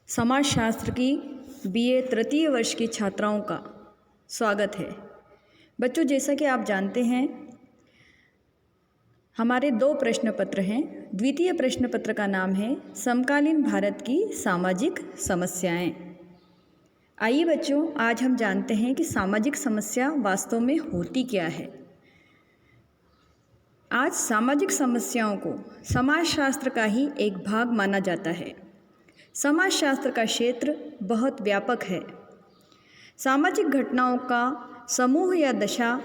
समाजशास्त्र की बीए तृतीय वर्ष की छात्राओं का स्वागत है। बच्चों, जैसा कि आप जानते हैं, हमारे दो प्रश्न पत्र हैं। द्वितीय प्रश्न पत्र का नाम है समकालीन भारत की सामाजिक समस्याएं। आइए बच्चों, आज हम जानते हैं कि सामाजिक समस्या वास्तव में होती क्या है। आज सामाजिक समस्याओं को समाजशास्त्र का ही एक भाग माना जाता है। समाजशास्त्र का क्षेत्र बहुत व्यापक है। सामाजिक घटनाओं का समूह या दशा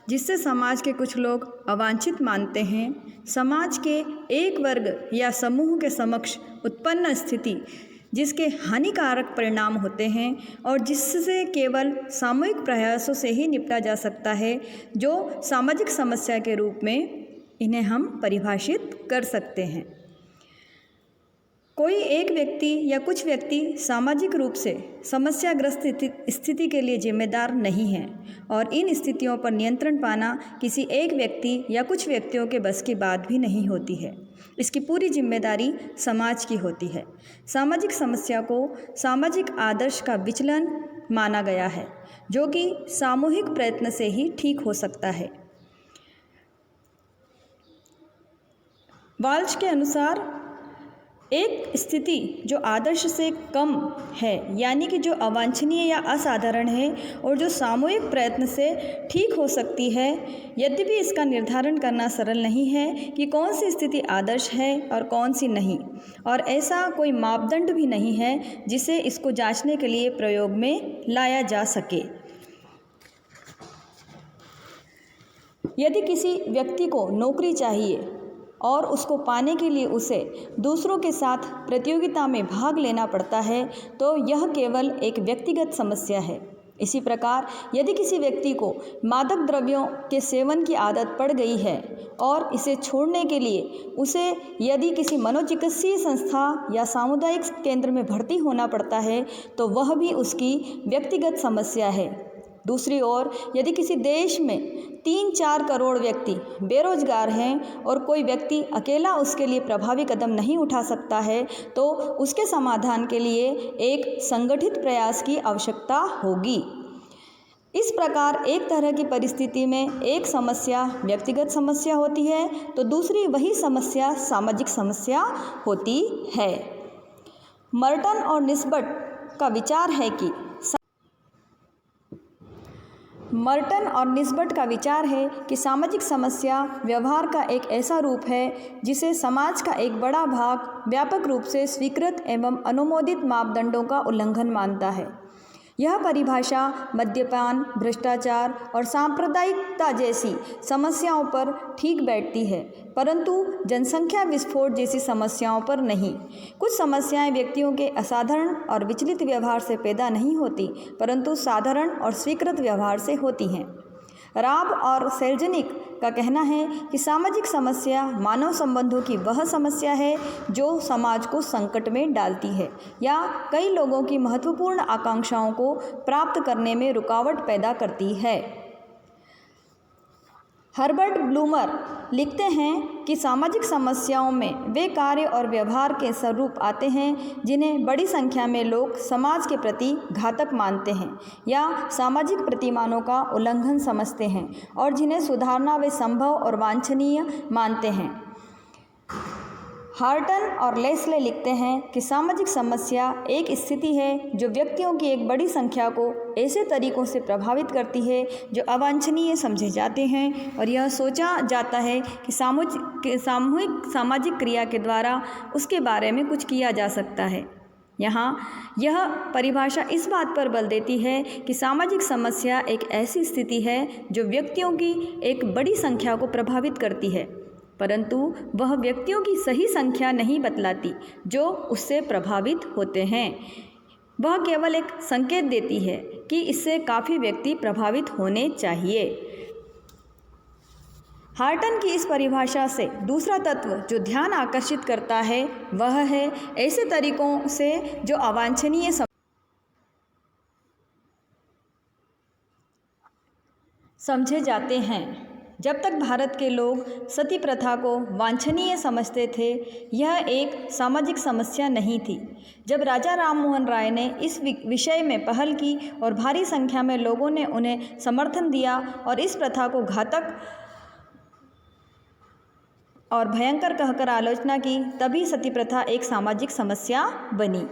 जिससे समाज के कुछ लोग अवांछित मानते हैं, समाज के एक वर्ग या समूह के समक्ष उत्पन्न स्थिति जिसके हानिकारक परिणाम होते हैं और जिससे केवल सामूहिक प्रयासों से ही निपटा जा सकता है, जो सामाजिक समस्या के रूप में इन्हें हम परिभाषित कर सकते हैं। कोई एक व्यक्ति या कुछ व्यक्ति सामाजिक रूप से समस्याग्रस्त स्थिति के लिए जिम्मेदार नहीं है और इन स्थितियों पर नियंत्रण पाना किसी एक व्यक्ति या कुछ व्यक्तियों के बस की बात भी नहीं होती है। इसकी पूरी जिम्मेदारी समाज की होती है। सामाजिक समस्या को सामाजिक आदर्श का विचलन माना गया है, जो कि सामूहिक प्रयत्न से ही ठीक हो सकता है। वाल्श के अनुसार एक स्थिति जो आदर्श से कम है, यानी कि जो अवांछनीय या असाधारण है और जो सामूहिक प्रयत्न से ठीक हो सकती है, यद्यपि इसका निर्धारण करना सरल नहीं है कि कौन सी स्थिति आदर्श है और कौन सी नहीं, और ऐसा कोई मापदंड भी नहीं है जिसे इसको जांचने के लिए प्रयोग में लाया जा सके। यदि किसी व्यक्ति को नौकरी चाहिए और उसको पाने के लिए उसे दूसरों के साथ प्रतियोगिता में भाग लेना पड़ता है, तो यह केवल एक व्यक्तिगत समस्या है। इसी प्रकार यदि किसी व्यक्ति को मादक द्रव्यों के सेवन की आदत पड़ गई है और इसे छोड़ने के लिए उसे यदि किसी मनोचिकित्सीय संस्था या सामुदायिक केंद्र में भर्ती होना पड़ता है, तो वह भी उसकी व्यक्तिगत समस्या है। दूसरी ओर यदि किसी देश में 3-4 करोड़ व्यक्ति बेरोजगार हैं और कोई व्यक्ति अकेला उसके लिए प्रभावी कदम नहीं उठा सकता है, तो उसके समाधान के लिए एक संगठित प्रयास की आवश्यकता होगी। इस प्रकार एक तरह की परिस्थिति में एक समस्या व्यक्तिगत समस्या होती है, तो दूसरी वही समस्या सामाजिक समस्या होती है। मर्टन और निस्बट का विचार है कि सामाजिक समस्या व्यवहार का एक ऐसा रूप है जिसे समाज का एक बड़ा भाग व्यापक रूप से स्वीकृत एवं अनुमोदित मापदंडों का उल्लंघन मानता है। यह परिभाषा मद्यपान, भ्रष्टाचार और सांप्रदायिकता जैसी समस्याओं पर ठीक बैठती है, परंतु जनसंख्या विस्फोट जैसी समस्याओं पर नहीं। कुछ समस्याएं व्यक्तियों के असाधारण और विचलित व्यवहार से पैदा नहीं होती, परंतु साधारण और स्वीकृत व्यवहार से होती हैं। राब और सेल्जनिक का कहना है कि सामाजिक समस्या मानव संबंधों की वह समस्या है जो समाज को संकट में डालती है या कई लोगों की महत्वपूर्ण आकांक्षाओं को प्राप्त करने में रुकावट पैदा करती है। हर्बर्ट ब्लूमर लिखते हैं कि सामाजिक समस्याओं में वे कार्य और व्यवहार के स्वरूप आते हैं जिन्हें बड़ी संख्या में लोग समाज के प्रति घातक मानते हैं या सामाजिक प्रतिमानों का उल्लंघन समझते हैं और जिन्हें सुधारना वे संभव और वांछनीय मानते हैं। हार्टन और लेस्ले लिखते हैं कि सामाजिक समस्या एक स्थिति है जो व्यक्तियों की एक बड़ी संख्या को ऐसे तरीकों से प्रभावित करती है जो अवांछनीय समझे जाते हैं, और यह सोचा जाता है कि सामूहिक सामाजिक क्रिया के द्वारा उसके बारे में कुछ किया जा सकता है। यहाँ यह परिभाषा इस बात पर बल देती है कि सामाजिक समस्या एक ऐसी स्थिति है जो व्यक्तियों की एक बड़ी संख्या को प्रभावित करती है, परंतु वह व्यक्तियों की सही संख्या नहीं बतलाती जो उससे प्रभावित होते हैं। वह केवल एक संकेत देती है कि इससे काफ़ी व्यक्ति प्रभावित होने चाहिए। हार्टन की इस परिभाषा से दूसरा तत्व जो ध्यान आकर्षित करता है वह है ऐसे तरीकों से जो अवांछनीय समझे जाते हैं, जब तक भारत के लोग सती प्रथा को वांछनीय समझते थे, यह एक सामाजिक समस्या नहीं थी। जब राजा राम मोहन राय ने इस विषय में पहल की और भारी संख्या में लोगों ने उन्हें समर्थन दिया और इस प्रथा को घातक और भयंकर कहकर आलोचना की, तभी सती प्रथा एक सामाजिक समस्या बनी।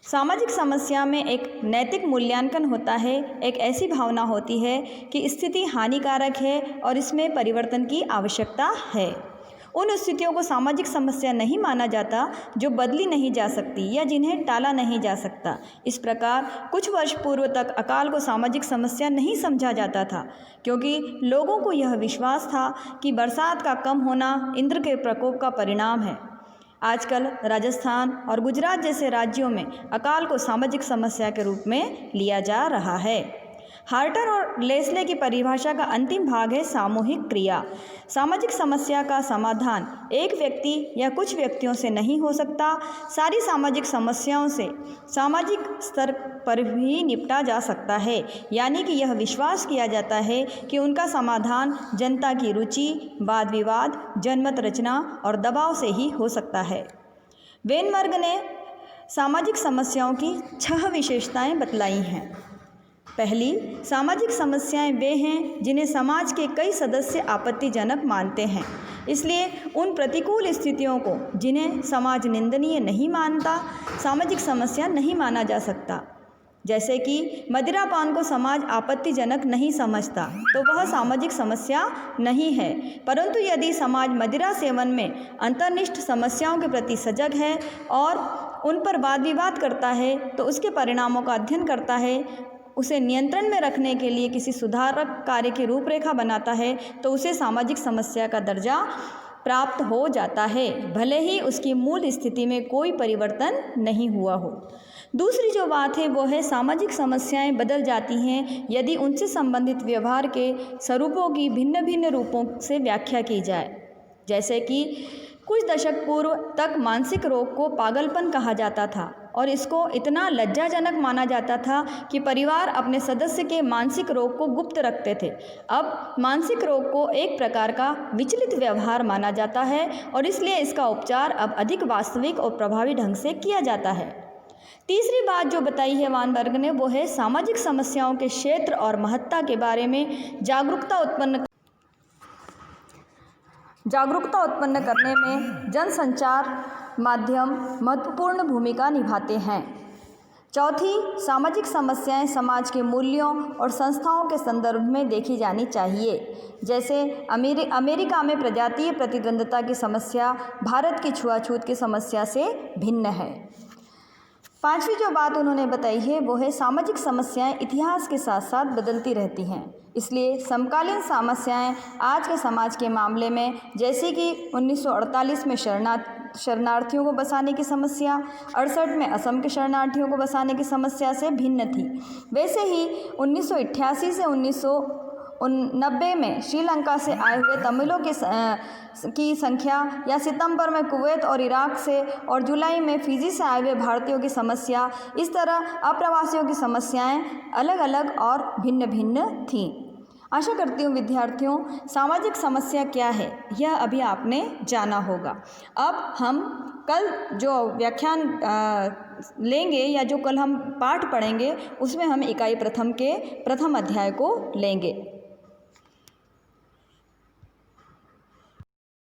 सामाजिक समस्या में एक नैतिक मूल्यांकन होता है। एक ऐसी भावना होती है कि स्थिति हानिकारक है और इसमें परिवर्तन की आवश्यकता है। उन स्थितियों को सामाजिक समस्या नहीं माना जाता जो बदली नहीं जा सकती या जिन्हें टाला नहीं जा सकता। इस प्रकार कुछ वर्ष पूर्व तक अकाल को सामाजिक समस्या नहीं समझा जाता था, क्योंकि लोगों को यह विश्वास था कि बरसात का कम होना इंद्र के प्रकोप का परिणाम है। आजकल राजस्थान और गुजरात जैसे राज्यों में अकाल को सामाजिक समस्या के रूप में लिया जा रहा है। हार्टर और लेस्ले की परिभाषा का अंतिम भाग है सामूहिक क्रिया। सामाजिक समस्या का समाधान एक व्यक्ति या कुछ व्यक्तियों से नहीं हो सकता। सारी सामाजिक समस्याओं से सामाजिक स्तर पर भी निपटा जा सकता है, यानी कि यह विश्वास किया जाता है कि उनका समाधान जनता की रुचि, वाद विवाद, जनमत रचना और दबाव से ही हो सकता है। वेनबर्ग ने सामाजिक समस्याओं की 6 विशेषताएं बतलाई हैं। पहली, सामाजिक समस्याएं वे हैं जिन्हें समाज के कई सदस्य आपत्तिजनक मानते हैं, इसलिए उन प्रतिकूल स्थितियों को जिन्हें समाज निंदनीय नहीं मानता, सामाजिक समस्या नहीं माना जा सकता। जैसे कि मदिरापान को समाज आपत्तिजनक नहीं समझता तो वह सामाजिक समस्या नहीं है, परंतु यदि समाज मदिरा सेवन में अंतर्निष्ठ समस्याओं के प्रति सजग है और उन पर वाद विवाद करता है, तो उसके परिणामों का अध्ययन करता है, उसे नियंत्रण में रखने के लिए किसी सुधारक कार्य की रूपरेखा बनाता है, तो उसे सामाजिक समस्या का दर्जा प्राप्त हो जाता है, भले ही उसकी मूल स्थिति में कोई परिवर्तन नहीं हुआ हो। दूसरी जो बात है वो है सामाजिक समस्याएं बदल जाती हैं यदि उनसे संबंधित व्यवहार के स्वरूपों की भिन्न भिन्न रूपों से व्याख्या की जाए। जैसे कि कुछ दशक पूर्व तक मानसिक रोग को पागलपन कहा जाता था और इसको इतना लज्जाजनक माना जाता था कि परिवार अपने सदस्य के मानसिक रोग को गुप्त रखते थे। अब मानसिक रोग को एक प्रकार का विचलित व्यवहार माना जाता है और इसलिए इसका उपचार अब अधिक वास्तविक और प्रभावी ढंग से किया जाता है। तीसरी बात जो बताई है वेनबर्ग ने वो है सामाजिक समस्याओं के क्षेत्र और महत्ता के बारे में जागरूकता उत्पन्न करने में जनसंचार माध्यम महत्वपूर्ण भूमिका निभाते हैं। चौथी, सामाजिक समस्याएं समाज के मूल्यों और संस्थाओं के संदर्भ में देखी जानी चाहिए। जैसे अमेरिका में प्रजातीय प्रतिद्वंद्विता की समस्या भारत की छुआछूत की समस्या से भिन्न है। पांचवी जो बात उन्होंने बताई है वो है सामाजिक समस्याएं इतिहास के साथ साथ बदलती रहती हैं, इसलिए समकालीन समस्याएं आज के समाज के मामले में, जैसे कि 1948 में शरणार्थियों को बसाने की समस्या, 68 में असम के शरणार्थियों को बसाने की समस्या से भिन्न थी, वैसे ही 1988 से 1990 में श्रीलंका से आए हुए तमिलों की संख्या, या सितंबर में कुवैत और इराक से और जुलाई में फिजी से आए हुए भारतीयों की समस्या, इस तरह अप्रवासियों की समस्याएं अलग अलग और भिन्न भिन्न थीं। आशा करती हूँ विद्यार्थियों, सामाजिक समस्या क्या है यह अभी आपने जाना होगा। अब हम कल जो व्याख्यान लेंगे या जो कल हम पाठ पढ़ेंगे उसमें हम इकाई प्रथम के प्रथम अध्याय को लेंगे।